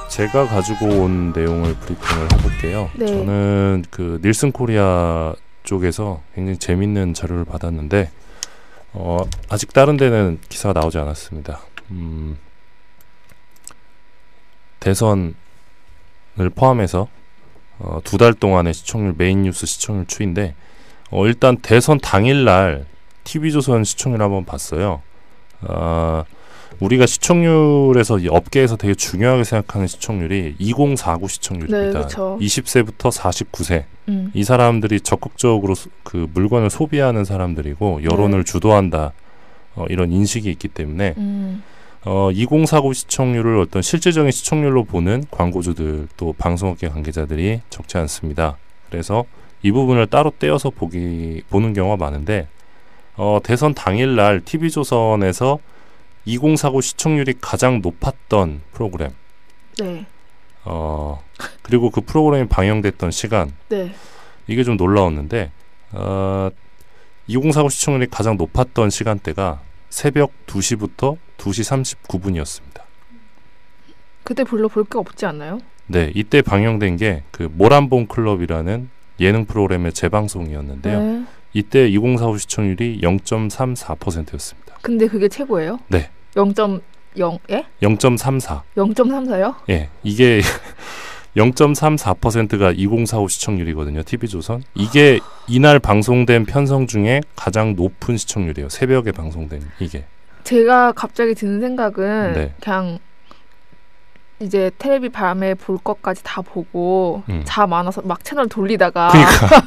제가 가지고 온 내용을 브리핑을 해볼게요. 네. 저는 그 닐슨 코리아 쪽에서 굉장히 재밌는 자료를 받았는데 아직 다른 데는 기사가 나오지 않았습니다. 대선을 포함해서 2달 동안의 시청률, 메인 뉴스 시청률 추이인데 일단 대선 당일날 TV조선 시청률 한번 봤어요. 우리가 시청률에서 업계에서 되게 중요하게 생각하는 시청률이 2049 시청률입니다. 네, 그쵸. 20세부터 49세 이 사람들이 적극적으로 그 물건을 소비하는 사람들이고 여론을 주도한다 이런 인식이 있기 때문에 2049 시청률을 어떤 실질적인 시청률로 보는 광고주들 또 방송업계 관계자들이 적지 않습니다. 그래서 이 부분을 따로 떼어서 보는 경우가 많은데 대선 당일날 TV조선에서 2049 시청률이 가장 높았던 프로그램 네. 그리고 그 프로그램이 방영됐던 시간 네. 이게 좀 놀라웠는데 2049 시청률이 가장 높았던 시간대가 새벽 2시부터 2시 39분이었습니다. 그때 별로 볼 게 없지 않나요? 네, 이때 방영된 게 그 모란봉 클럽이라는 예능 프로그램의 재방송이었는데요. 네. 이때 2045 시청률이 0.34%였습니다. 근데 그게 최고예요? 네. 0.0 예? 0.34. 0.34요? 예. 이게 0.34%가 2045 시청률이거든요. TV조선. 이게 이날 방송된 편성 중에 가장 높은 시청률이에요. 새벽에 방송된 이게. 제가 갑자기 드는 생각은 네. 그냥 이제 텔레비 밤에 볼 것까지 다 보고 잠 안 와서 막 채널 돌리다가 그러니까.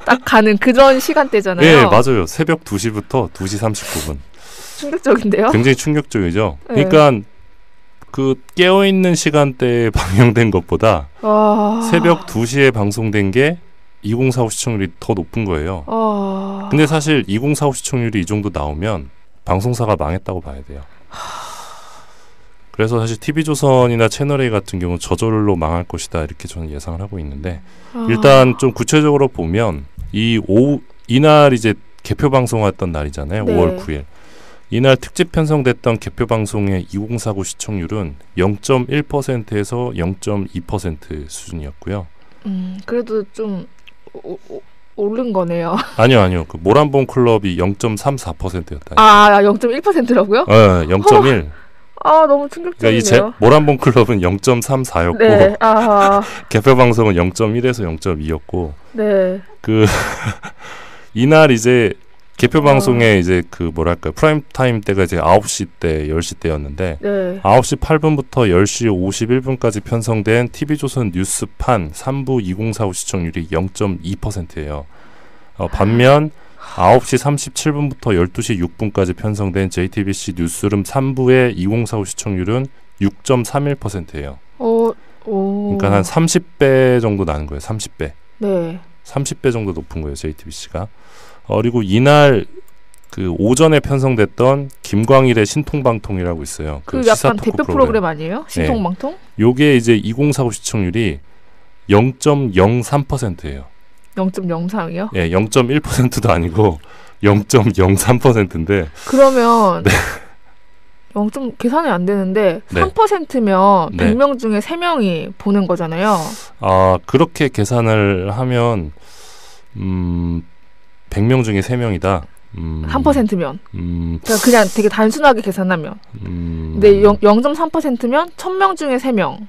딱 가는 그런 시간대잖아요. 네, 맞아요. 새벽 2시부터 2시 39분. 충격적인데요? 굉장히 충격적이죠. 네. 그러니까 그 깨어있는 시간대에 방영된 것보다 새벽 2시에 방송된 게 2045 시청률이 더 높은 거예요. 근데 사실 2045 시청률이 이 정도 나오면 방송사가 망했다고 봐야 돼요. 그래서 사실 TV조선이나 채널A 같은 경우는 저절로 망할 것이다 이렇게 저는 예상을 하고 있는데 일단 좀 구체적으로 보면 이날 이제 개표 방송했던 날이잖아요. 네. 5월 9일. 이날 특집 편성됐던 개표 방송의 2049 시청률은 0.1%에서 0.2% 수준이었고요. 그래도 좀 오른 거네요. 아니요. 그 모란봉 클럽이 0.34%였다. 0.1%라고요? 네, 0.1. 너무 그러니까 충격적이네요. 모란봉 클럽은 0.34였고 네. 개표 방송은 0.1에서 0.2였고 네. 그 이날 이제 개표 방송에 이제 그 뭐랄까 프라임 타임 때가 이제 9시 때, 10시 때였는데 네. 9시 8분부터 10시 51분까지 편성된 TV조선 뉴스판 3부 2045 시청률이 0.2%예요. 반면 9시 37분부터 12시 6분까지 편성된 JTBC 뉴스룸 3부의 2045 시청률은 6.31%예요. 그러니까 한 30배 정도 나는 거예요. 30배. 네. 30배 정도 높은 거예요. JTBC가. 그리고 이날 그 오전에 편성됐던 김광일의 신통방통이라고 있어요. 그 시사 약간 토크 대표 프로그램 아니에요? 신통방통? 네. 요게 이제 2049 시청률이 0.03%예요. 0.03이요? 예, 0.1%도 아니고 0.03%인데 그러면 0. 계산이 안 되는데 네. 3%면 네. 100명 중에 3명이 보는 거잖아요. 그렇게 계산을 하면 100명 중에 3명이다. 3%면 그냥 되게 단순하게 계산하면 근데 0.3%면 1000명 중에 3명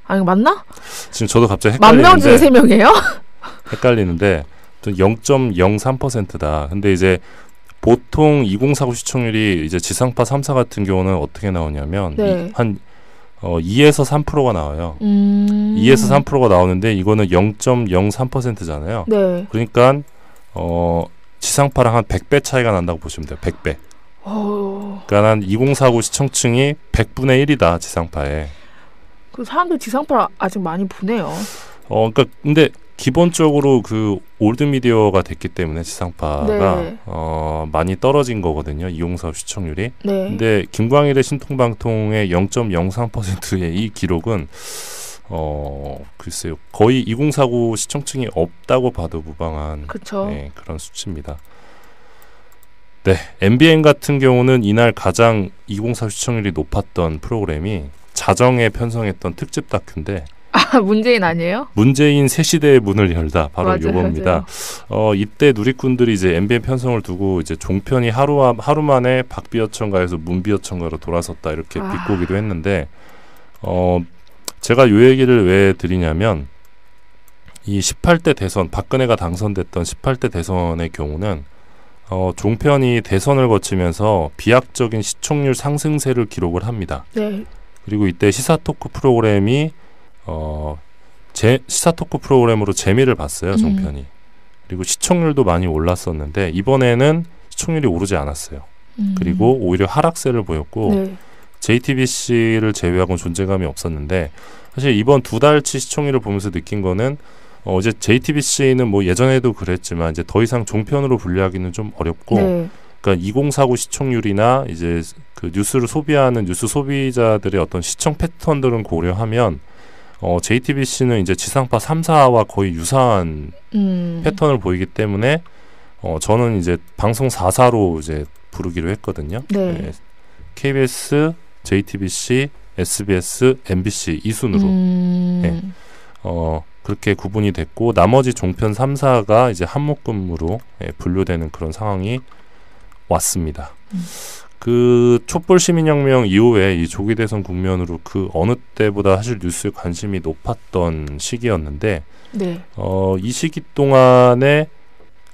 아니 맞나? 지금 저도 갑자기 헷갈리는데 10,000명 중에 3명이에요? 헷갈리는데 0.03%다. 근데 이제 보통 2049 시청률이 이제 지상파 3사 같은 경우는 어떻게 나오냐면 네. 한 2에서 3%가 나와요. 2에서 3%가 나오는데 이거는 0.03%잖아요. 네. 그러니까 지상파랑 한 100배 차이가 난다고 보시면 돼요. 100배. 그러니까 한 2049 시청층이 100분의 1이다 지상파에. 그 사람들 지상파 아직 많이 보네요. 그러니까 근데 기본적으로 그 올드 미디어가 됐기 때문에 지상파가 네. 많이 떨어진 거거든요. 2045 시청률이. 네. 근데 김광일의 신통방통의 0.03%의 이 기록은 글쎄요. 거의 2049 시청층이 없다고 봐도 무방한 네, 그런 수치입니다. 네, MBN 같은 경우는 이날 가장 2049 시청률이 높았던 프로그램이 자정에 편성했던 특집 다큐인데 문재인 아니에요? 문재인 새 시대의 문을 열다 바로 맞아요, 요겁니다. 이때 누리꾼들이 이제 MBN 편성을 두고 이제 종편이 하루 만에 박비어천가에서 문비어천가로 돌아섰다 이렇게 비꼬기도 했는데 제가 요 얘기를 왜 드리냐면 이 18대 대선 박근혜가 당선됐던 18대 대선의 경우는 종편이 대선을 거치면서 비약적인 시청률 상승세를 기록을 합니다. 네. 그리고 이때 시사 토크 프로그램이 시사 토크 프로그램으로 재미를 봤어요, 종편이. 그리고 시청률도 많이 올랐었는데 이번에는 시청률이 오르지 않았어요. 그리고 오히려 하락세를 보였고 네. JTBC를 제외하고는 존재감이 없었는데 사실 이번 2달치 시청률을 보면서 느낀 거는 이제 JTBC는 뭐 예전에도 그랬지만 이제 더 이상 종편으로 분류하기는 좀 어렵고 네. 그러니까 2049 시청률이나 이제 그 뉴스를 소비하는 뉴스 소비자들의 어떤 시청 패턴들은 고려하면 JTBC는 이제 지상파 3사와 거의 유사한 패턴을 보이기 때문에 저는 이제 방송 4사로 이제 부르기로 했거든요. 네. 네. KBS, JTBC, SBS, MBC 이 순으로. 네. 그렇게 구분이 됐고 나머지 종편 3사가 이제 한묶음으로 분류되는 그런 상황이 왔습니다. 그 촛불 시민혁명 이후에 이 조기 대선 국면으로 그 어느 때보다 사실 뉴스에 관심이 높았던 시기였는데 네. 이 시기 동안에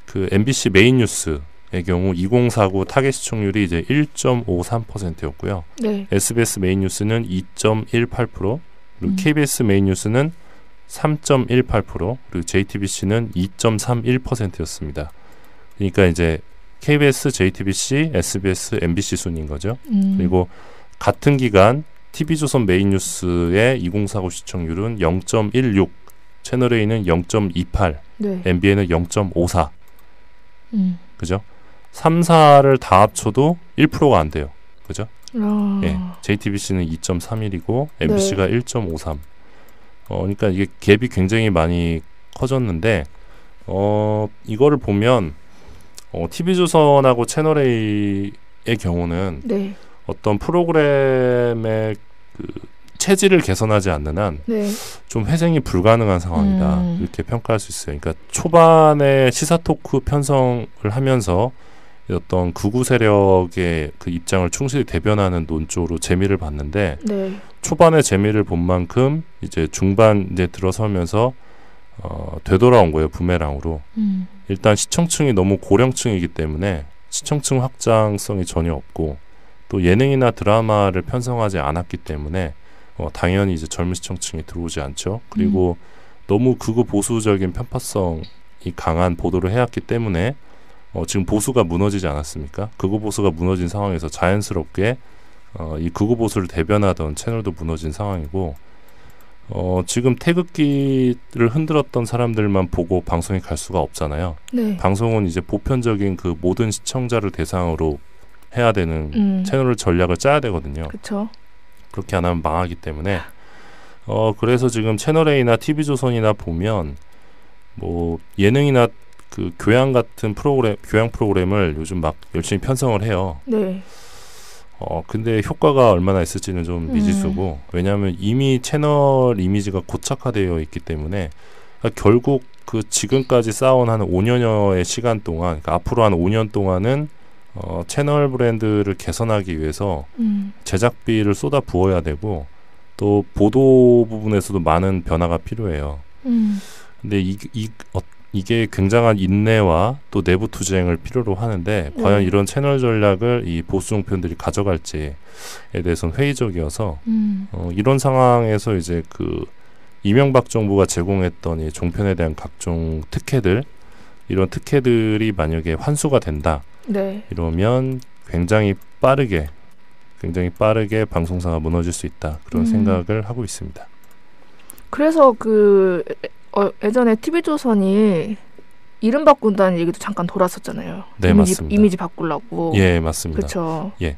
그 MBC 메인 뉴스의 경우 2049 타겟 시청률이 이제 1.53%였고요. 네. SBS 메인 뉴스는 2.18%, 그리고 KBS 메인 뉴스는 3.18%, 그리고 JTBC는 2.31%였습니다. 그러니까 이제 KBS, JTBC, SBS, MBC 순인 거죠. 그리고 같은 기간 TV조선 메인 뉴스의 2049 시청률은 0.16, 채널A는 0.28, 네. MBN은 0.54. 그죠? 3사를 다 합쳐도 1%가 안 돼요. 그죠? 예. JTBC는 2.31이고 MBC가 네. 1.53. 그러니까 이게 갭이 굉장히 많이 커졌는데 이거를 보면 TV조선하고 채널A의 경우는 네. 어떤 프로그램의 그 체질을 개선하지 않는 한 좀 네. 회생이 불가능한 상황이다. 이렇게 평가할 수 있어요. 그러니까 초반에 시사 토크 편성을 하면서 어떤 극우 세력의 그 입장을 충실히 대변하는 논조로 재미를 봤는데 네. 초반에 재미를 본 만큼 이제 중반 이제 들어서면서 되돌아온 거예요. 부메랑으로. 일단 시청층이 너무 고령층이기 때문에 시청층 확장성이 전혀 없고 또 예능이나 드라마를 편성하지 않았기 때문에 당연히 이제 젊은 시청층이 들어오지 않죠. 그리고 너무 극우 보수적인 편파성이 강한 보도를 해왔기 때문에 지금 보수가 무너지지 않았습니까? 극우 보수가 무너진 상황에서 자연스럽게 이 극우 보수를 대변하던 채널도 무너진 상황이고 지금 태극기를 흔들었던 사람들만 보고 방송에 갈 수가 없잖아요. 네. 방송은 이제 보편적인 그 모든 시청자를 대상으로 해야 되는 채널 전략을 짜야 되거든요. 그쵸. 그렇게 안 하면 망하기 때문에 그래서 지금 채널A나 TV조선이나 보면 뭐 예능이나 그 교양 같은 교양 프로그램을 요즘 막 열심히 편성을 해요. 네. 근데 효과가 얼마나 있을지는 좀 미지수고 왜냐하면 이미 채널 이미지가 고착화되어 있기 때문에 그러니까 결국 그 지금까지 쌓아온 한 5년여의 시간 동안 그러니까 앞으로 한 5년 동안은 채널 브랜드를 개선하기 위해서 제작비를 쏟아 부어야 되고 또 보도 부분에서도 많은 변화가 필요해요. 근데 이게 굉장한 인내와 또 내부 투쟁을 필요로 하는데 과연 이런 채널 전략을 이 보수 종편들이 가져갈지에 대해서는 회의적이어서 이런 상황에서 이제 그 이명박 정부가 제공했던 이 종편에 대한 각종 특혜들 이런 특혜들이 만약에 환수가 된다. 네. 이러면 굉장히 빠르게 방송사가 무너질 수 있다. 그런 생각을 하고 있습니다. 그래서 예전에 TV조선이 이름 바꾼다는 얘기도 잠깐 돌았었잖아요. 네, 맞습니다. 이미지 바꾸려고. 예, 맞습니다. 그렇죠. 예.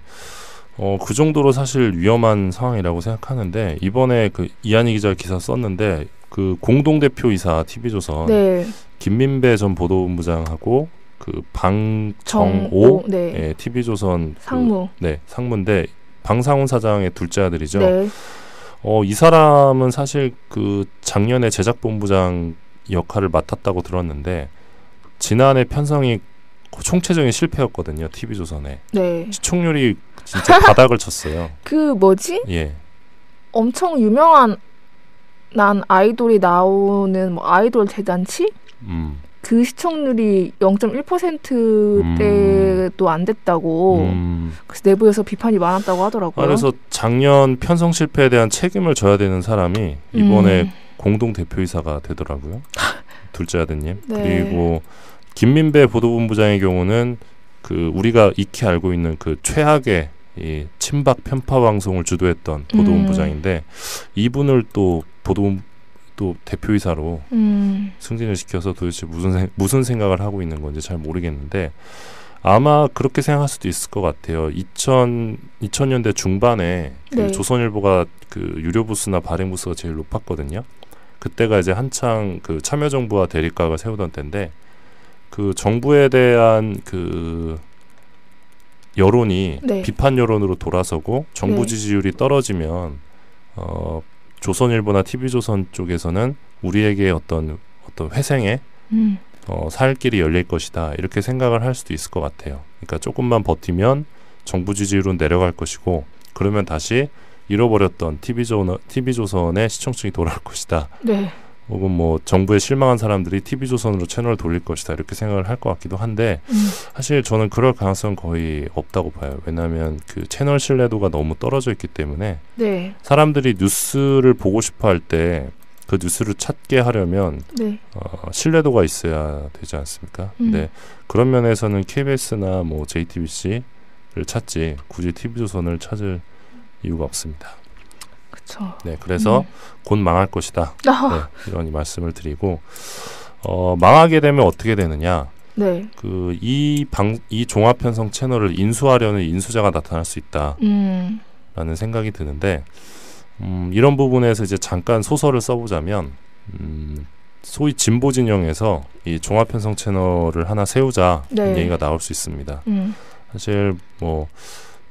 그 정도로 사실 위험한 상황이라고 생각하는데 이번에 그 이한희 기자 기사 썼는데 그 공동대표이사 TV조선 네. 김민배 전 보도본부장하고 그 방정오 네. 예, TV조선 상무. 상무인데 방상훈 사장의 둘째 아들이죠. 네. 이 사람은 사실 그 작년에 제작본부장 역할을 맡았다고 들었는데 지난해 편성이 총체적인 실패였거든요. TV조선에. 네. 시청률이 진짜 바닥을 쳤어요. 그 뭐지? 예. 엄청 유명한 난 아이돌이 나오는 뭐 아이돌 대잔치? 그 시청률이 0.1%대도 안 됐다고 그래서 내부에서 비판이 많았다고 하더라고요. 그래서 작년 편성 실패에 대한 책임을 져야 되는 사람이 이번에 공동 대표이사가 되더라고요. 둘째 아드님. 네. 그리고 김민배 보도본부장의 경우는 그 우리가 익히 알고 있는 그 최악의 이 친박 편파 방송을 주도했던 보도본부장인데 이분을 또 대표이사로 승진을 시켜서 도대체 무슨 생각을 하고 있는 건지 잘 모르겠는데 아마 그렇게 생각할 수도 있을 것 같아요. 2000년대 중반에 네. 그 조선일보가 그 유료 부스나 발행 부스가 제일 높았거든요. 그때가 이제 한창 그 참여정부와 대립각을 세우던 때인데 그 정부에 대한 그 여론이 네. 비판 여론으로 돌아서고 정부 네. 지지율이 떨어지면 조선일보나 TV조선 쪽에서는 우리에게 어떤 회생에 살 길이 열릴 것이다 이렇게 생각을 할 수도 있을 것 같아요. 그러니까 조금만 버티면 정부 지지율은 내려갈 것이고 그러면 다시 잃어버렸던 TV조선의 시청층이 돌아올 것이다. 네. 혹은 뭐 정부에 실망한 사람들이 TV조선으로 채널을 돌릴 것이다 이렇게 생각을 할 것 같기도 한데 사실 저는 그럴 가능성은 거의 없다고 봐요. 왜냐하면 그 채널 신뢰도가 너무 떨어져 있기 때문에 네. 사람들이 뉴스를 보고 싶어 할 때 그 뉴스를 찾게 하려면 네. 신뢰도가 있어야 되지 않습니까? 근데 그런 면에서는 KBS나 뭐 JTBC를 찾지 굳이 TV조선을 찾을 이유가 없습니다. 그렇죠. 네, 그래서 곧 망할 것이다. 네, 이런 말씀을 드리고 망하게 되면 어떻게 되느냐? 네. 그 이 종합 편성 채널을 인수하려는 인수자가 나타날 수 있다라는 생각이 드는데 이런 부분에서 이제 잠깐 소설을 써보자면 소위 진보 진영에서 이 종합 편성 채널을 하나 세우자 네. 얘기가 나올 수 있습니다. 사실 뭐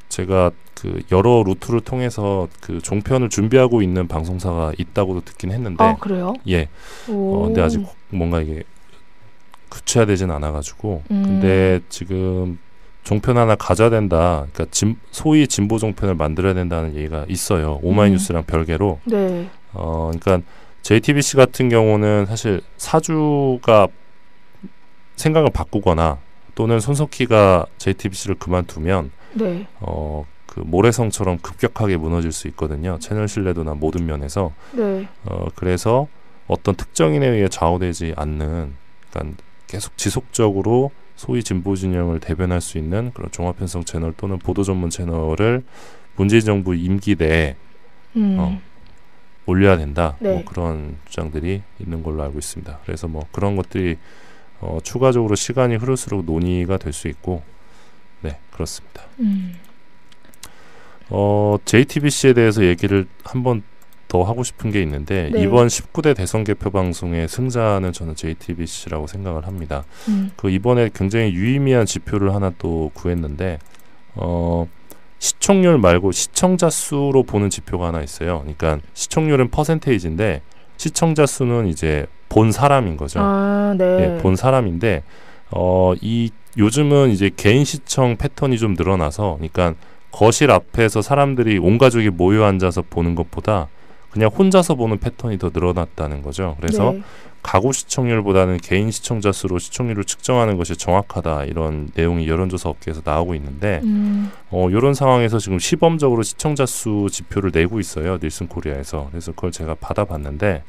제가 그 여러 루트를 통해서 그 종편을 준비하고 있는 방송사가 있다고도 듣긴 했는데 아 그래요? 예. 근데 아직 뭔가 이게 구체화되진 않아가지고 근데 지금 종편 하나 가져야 된다. 그러니까 소위 진보 종편을 만들어야 된다는 얘기가 있어요. 오마이뉴스랑 별개로. 네. 그러니까 JTBC 같은 경우는 사실 사주가 생각을 바꾸거나 또는 손석희가 JTBC를 그만두면 네. 그 모래성처럼 급격하게 무너질 수 있거든요. 채널 신뢰도나 모든 면에서. 네. 그래서 어떤 특정인에 의해 좌우되지 않는, 그러니까 계속 지속적으로 소위 진보 진영을 대변할 수 있는 그런 종합편성 채널 또는 보도 전문 채널을 문재인 정부 임기 내에 올려야 된다. 네. 뭐 그런 주장들이 있는 걸로 알고 있습니다. 그래서 뭐 그런 것들이 추가적으로 시간이 흐를수록 논의가 될 수 있고, 네, 그렇습니다. JTBC에 대해서 얘기를 한번 더 하고 싶은 게 있는데 네. 이번 19대 대선 개표 방송의 승자는 저는 JTBC라고 생각을 합니다. 그 이번에 굉장히 유의미한 지표를 하나 또 구했는데 시청률 말고 시청자 수로 보는 지표가 하나 있어요. 그러니까 시청률은 퍼센테이지인데 시청자 수는 이제 본 사람인 거죠. 아, 네. 예, 본 사람인데 요즘은 이제 개인 시청 패턴이 좀 늘어나서, 그러니까 거실 앞에서 사람들이 온 가족이 모여 앉아서 보는 것보다 그냥 혼자서 보는 패턴이 더 늘어났다는 거죠. 그래서 네. 가구 시청률보다는 개인 시청자 수로 시청률을 측정하는 것이 정확하다, 이런 내용이 여론조사 업계에서 나오고 있는데 이런 상황에서 지금 시범적으로 시청자 수 지표를 내고 있어요. 닐슨 코리아에서. 그래서 그걸 제가 받아봤는데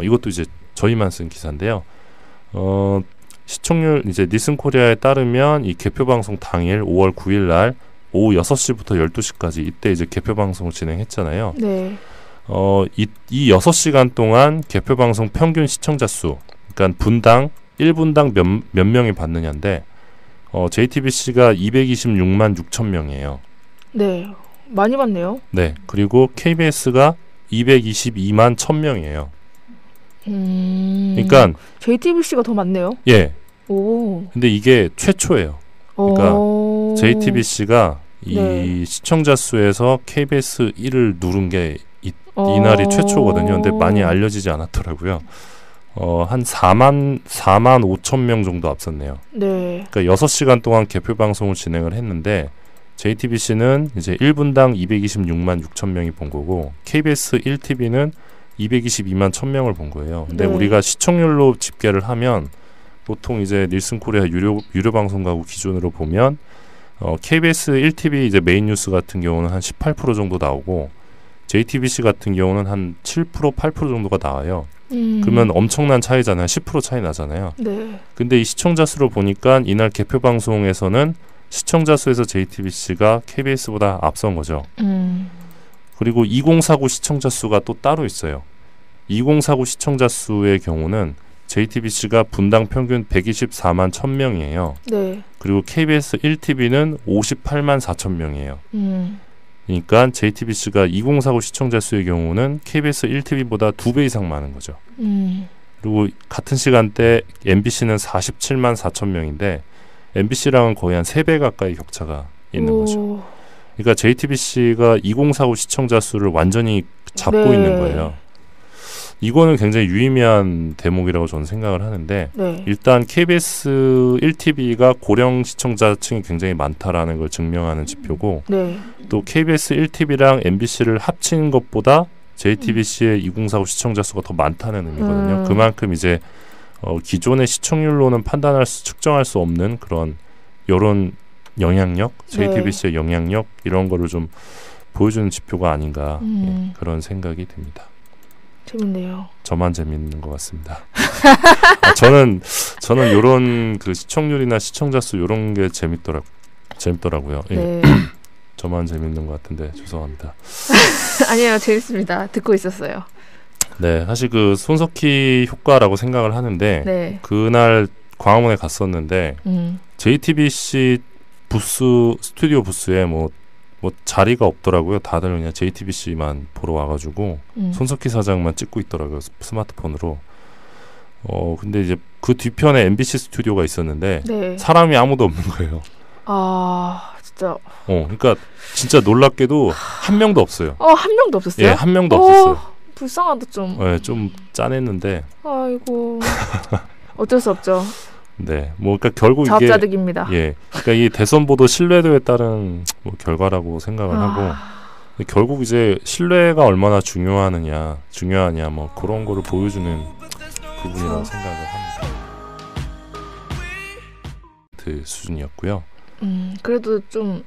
이것도 이제 저희만 쓴 기사인데요. 시청률 이제 닐슨 코리아에 따르면 이 개표 방송 당일 5월 9일 날 오후 6시부터 12시까지 이때 이제 개표 방송을 진행했잖아요. 네. 이 6시간 동안 개표 방송 평균 시청자 수, 그러니까 분당 1분당 몇 명이 받느냐인데 JTBC가 226만 6천 명이에요. 네. 많이 받네요. 네. 그리고 KBS가 222만 1,000명이에요. 그러니까 JTBC가 더 많네요. 예. 오. 근데 이게 최초예요. 그러니까 JTBC가 이 네. 시청자 수에서 KBS 1을 누른 게 이날이 최초거든요. 근데 많이 알려지지 않았더라고요. 한 4만 5천 명 정도 앞섰네요. 네. 그러니까 6시간 동안 개표 방송을 진행을 했는데 JTBC는 이제 1분당 226만 6천 명이 본 거고 KBS 1TV는 222만 1,000명을 본 거예요. 근데 네. 우리가 시청률로 집계를 하면 보통 이제 닐슨 코리아 유료 방송 가구 기준으로 보면 KBS 1TV 이제 메인 뉴스 같은 경우는 한 18% 정도 나오고 JTBC 같은 경우는 한 7% 8% 정도가 나와요. 그러면 엄청난 차이잖아요. 10% 차이 나잖아요. 네. 근데 이 시청자 수를 보니까 이날 개표 방송에서는 시청자 수에서 JTBC가 KBS보다 앞선 거죠. 그리고 2049 시청자 수가 또 따로 있어요. 2049 시청자 수의 경우는 JTBC가 분당 평균 124만 1,000명이에요. 네. 그리고 KBS 1TV는 58만 4천 명이에요. 그러니까 JTBC가 2049 시청자 수의 경우는 KBS 1TV보다 2배 이상 많은 거죠. 그리고 같은 시간대 MBC는 47만 4천 명인데 MBC랑은 거의 한 3배 가까이 격차가 있는 거죠. 그러니까 JTBC가 2049 시청자 수를 완전히 잡고 네. 있는 거예요. 이거는 굉장히 유의미한 대목이라고 저는 생각을 하는데 네. 일단 KBS 1TV가 고령 시청자층이 굉장히 많다라는 걸 증명하는 지표고 네. 또 KBS 1TV랑 MBC를 합친 것보다 JTBC의 2049 시청자 수가 더 많다는 의미거든요. 그만큼 이제 기존의 시청률로는 측정할 수 없는 그런 여론 영향력, JTBC의 네. 영향력 이런 거를 좀 보여주는 지표가 아닌가 예, 그런 생각이 듭니다. 재밌네요. 저만 재밌는 것 같습니다. 저는 이런 그 시청률이나 시청자 수 이런 게 재밌더라고요. 예. 네. 저만 재밌는 것 같은데 죄송합니다. 아니에요, 재밌습니다. 듣고 있었어요. 네, 사실 그 손석희 효과라고 생각을 하는데 네. 그날 광화문에 갔었는데 JTBC 스튜디오 부스에 뭐 자리가 없더라고요. 다들 그냥 JTBC만 보러 와가지고 손석희 사장만 찍고 있더라고요. 스마트폰으로. 근데 이제 그 뒤편에 MBC 스튜디오가 있었는데 네. 사람이 아무도 없는 거예요. 아, 진짜. 그러니까 진짜 놀랍게도 한 명도 없어요. 한 명도 없었어요? 예, 한 명도 없었어요. 불쌍하다 좀. 네, 좀 짠했는데. 아이고. 어쩔 수 없죠. 네, 뭐 그러니까 결국 자업자득입니다. 예, 그러니까 이 대선 보도 신뢰도에 따른 뭐 결과라고 생각을 하고 결국 이제 신뢰가 얼마나 중요하냐 뭐 그런 거를 보여주는 부분이라고 생각을 합니다. 그 수준이었고요. 그래도 좀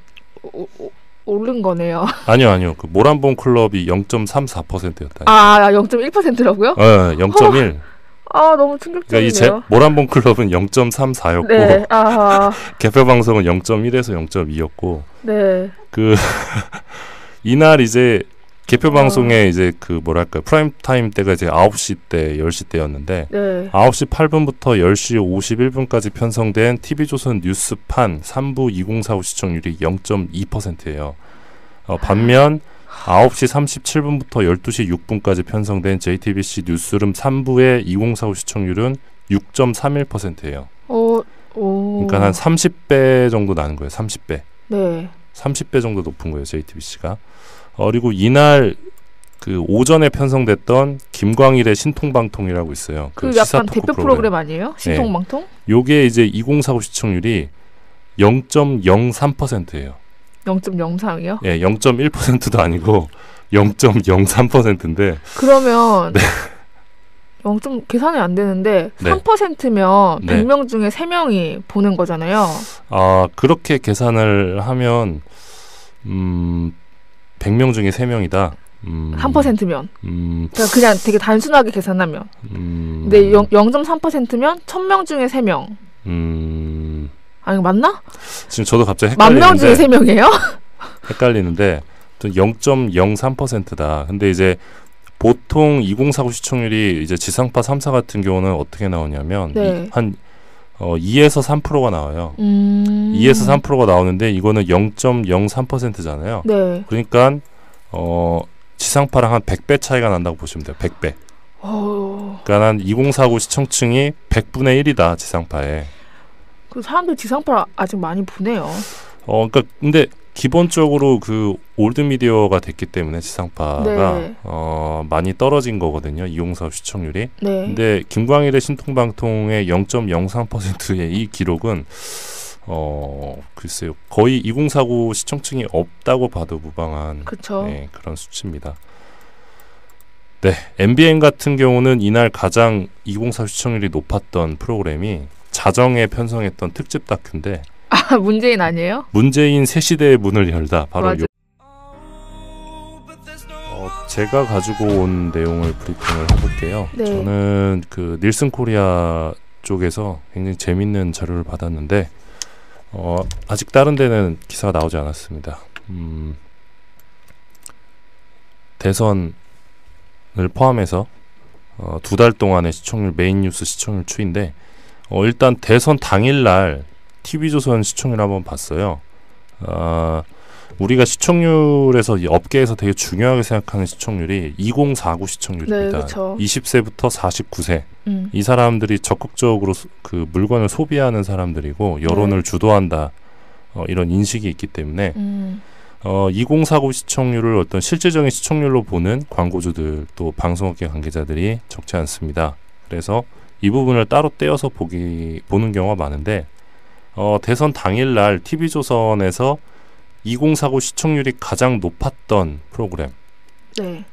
오른 거네요. 아니요, 그 모란봉 클럽이 0.34%였다. 0.1%라고요? 네, 0.1. 너무 충격적이네요. 그러니까 이 모란봉 클럽은 0.34였고 네. 개표 방송은 0.1에서 0.2였고 네. 그 이날 이제 개표 방송에 이제 그 뭐랄까 프라임 타임 때가 이제 9시 때 10시 때였는데 네. 9시 8분부터 10시 51분까지 편성된 TV조선 뉴스판 3부 2045 시청률이 0.2%예요. 반면 9시 37분부터 12시 6분까지 편성된 JTBC 뉴스룸 3부의 2045 시청률은 6.31%예요. 그러니까 한 30배 정도 나는 거예요. 30배. 네. 30배 정도 높은 거예요. JTBC가. 그리고 이날 그 오전에 편성됐던 김광일의 신통방통이라고 있어요. 그 약간 대표 프로그램 아니에요? 신통방통? 네. 요게 이제 2045 시청률이 0.03%예요. 0.03이요? 예, 0.1%도 아니고 0.03%인데 그러면 네. 0. 계산이 안 되는데 네. 3%면 네. 100명 중에 3명이 보는 거잖아요. 그렇게 계산을 하면 100명 중에 3명이다. 3%면 그냥 되게 단순하게 계산하면 근데 0.3%면 1000명 중에 3명 아니 맞나? 지금 저도 갑자기 헷갈리는데 10,000명 중에 3명이에요? 헷갈리는데 0.03%다. 근데 이제 보통 2049 시청률이 이제 지상파 3사 같은 경우는 어떻게 나오냐면 네. 한 2에서 3%가 나와요. 2에서 3%가 나오는데 이거는 0.03%잖아요. 네. 그러니까 지상파랑 한 100배 차이가 난다고 보시면 돼요. 100배. 그러니까 한 2049 시청층이 100분의 1이다 지상파에. 그 사람들 지상파 아직 많이 보네요. 그러니까 근데 기본적으로 그 올드미디어가 됐기 때문에 지상파가 네. 많이 떨어진 거거든요. 2045 시청률이. 네. 근데 김광일의 신통방통의 0.03%의 이 기록은 글쎄요. 거의 2049 시청층이 없다고 봐도 무방한 네, 그런 수치입니다. 네, MBN 같은 경우는 이날 가장 2049 시청률이 높았던 프로그램이 자정에 편성했던 특집 다큐인데 문재인 아니에요? 문재인 새 시대의 문을 열다. 바로 제가 가지고 온 내용을 브리핑을 해볼게요. 네. 저는 그 닐슨 코리아 쪽에서 굉장히 재밌는 자료를 받았는데 아직 다른 데는 기사가 나오지 않았습니다. 대선을 포함해서 2달 동안의 시청률, 메인 뉴스 시청률 추이인데 일단 대선 당일날 TV조선 시청률 한번 봤어요. 우리가 시청률에서 업계에서 되게 중요하게 생각하는 시청률이 2049 시청률입니다. 네, 20세부터 49세. 이 사람들이 적극적으로 그 물건을 소비하는 사람들이고 여론을 주도한다. 이런 인식이 있기 때문에 2049 시청률을 어떤 실질적인 시청률로 보는 광고주들 또 방송업계 관계자들이 적지 않습니다. 그래서 이 부분을 따로 떼어서 보는 경우가 많은데 대선 당일날 TV조선에서 2049 시청률이 가장 높았던 프로그램. 네.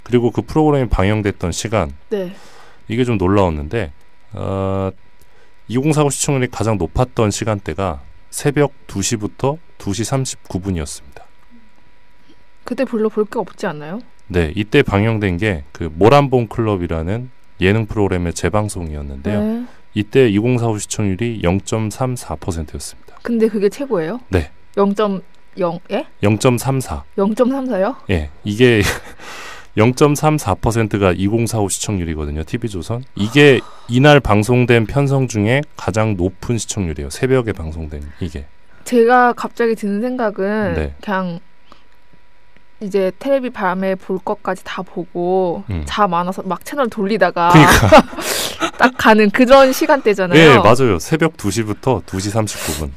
그리고 그 프로그램이 방영됐던 시간. 네. 이게 좀 놀라웠는데 2049 시청률이 가장 높았던 시간대가 새벽 2시부터 2시 39분이었습니다. 그때 별로 볼 게 없지 않나요? 네, 이때 방영된 게 그 모란봉 클럽이라는 예능 프로그램의 재방송이었는데요. 네. 이때 2045 시청률이 0.34%였습니다. 근데 그게 최고예요? 네. 0.0 예? 0.34. 0.34요? 예. 이게 0.34%가 2045 시청률이거든요. TV조선. 이게 이날 방송된 편성 중에 가장 높은 시청률이에요. 새벽에 방송된 이게. 제가 갑자기 드는 생각은 네. 그냥 이제 텔레비 밤에 볼 것까지 다 보고 잠 안 와서 막 채널 돌리다가 그러니까. 딱 가는 그런 시간대잖아요. 네, 맞아요. 새벽 2시부터 2시 39분.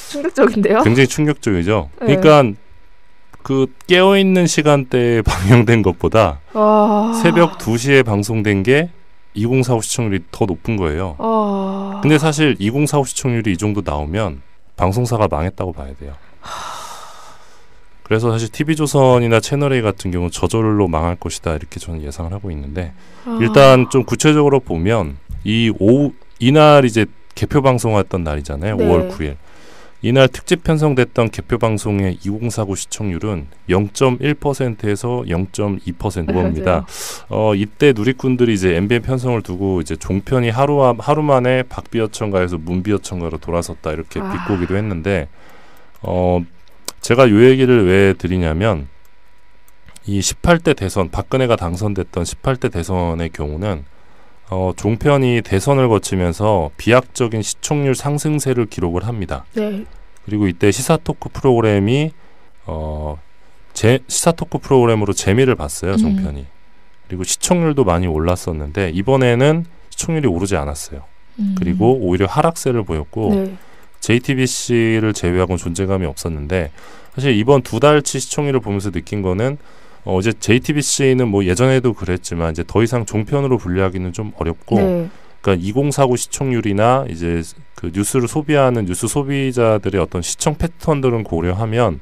충격적인데요? 굉장히 충격적이죠. 네. 그러니까 그 깨어있는 시간대에 방영된 것보다 새벽 2시에 방송된 게 2045 시청률이 더 높은 거예요. 근데 사실 2045 시청률이 이 정도 나오면 방송사가 망했다고 봐야 돼요. 그래서 사실 TV조선이나 채널A 같은 경우는 저절로 망할 것이다 이렇게 저는 예상을 하고 있는데 일단 좀 구체적으로 보면 이날 이제 개표 방송했던 날이잖아요. 네. 5월 9일. 이날 특집 편성됐던 개표 방송의 2049 시청률은 0.1%에서 0.2%입니다. 이때 누리꾼들이 이제 MBN 편성을 두고 이제 종편이 하루 만에 박비어천가에서 문비어천가로 돌아섰다 이렇게 비꼬기도 했는데 제가 요 얘기를 왜 드리냐면 이 18대 대선 박근혜가 당선됐던 18대 대선의 경우는 종편이 대선을 거치면서 비약적인 시청률 상승세를 기록을 합니다. 네. 그리고 이때 시사 토크 프로그램이 시사 토크 프로그램으로 재미를 봤어요. 종편이. 그리고 시청률도 많이 올랐었는데 이번에는 시청률이 오르지 않았어요. 그리고 오히려 하락세를 보였고 네. JTBC를 제외하고는 존재감이 없었는데 사실 이번 2달치 시청률을 보면서 느낀 거는 이제 JTBC는 뭐 예전에도 그랬지만 이제 더 이상 종편으로 분류하기는 좀 어렵고 네. 그러니까 2049 시청률이나 이제 그 뉴스를 소비하는 뉴스 소비자들의 어떤 시청 패턴들은 고려하면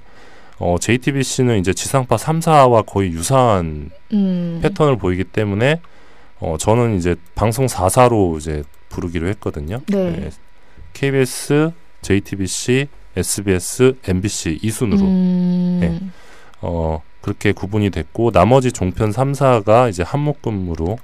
JTBC는 이제 지상파 3사와 거의 유사한 패턴을 보이기 때문에 저는 이제 방송 4사로 이제 부르기로 했거든요. 네. 네. KBS, JTBC, SBS, MBC 이 순으로 네. 그렇게 구분이 됐고 나머지 종편 3사가 이제 한묶음으로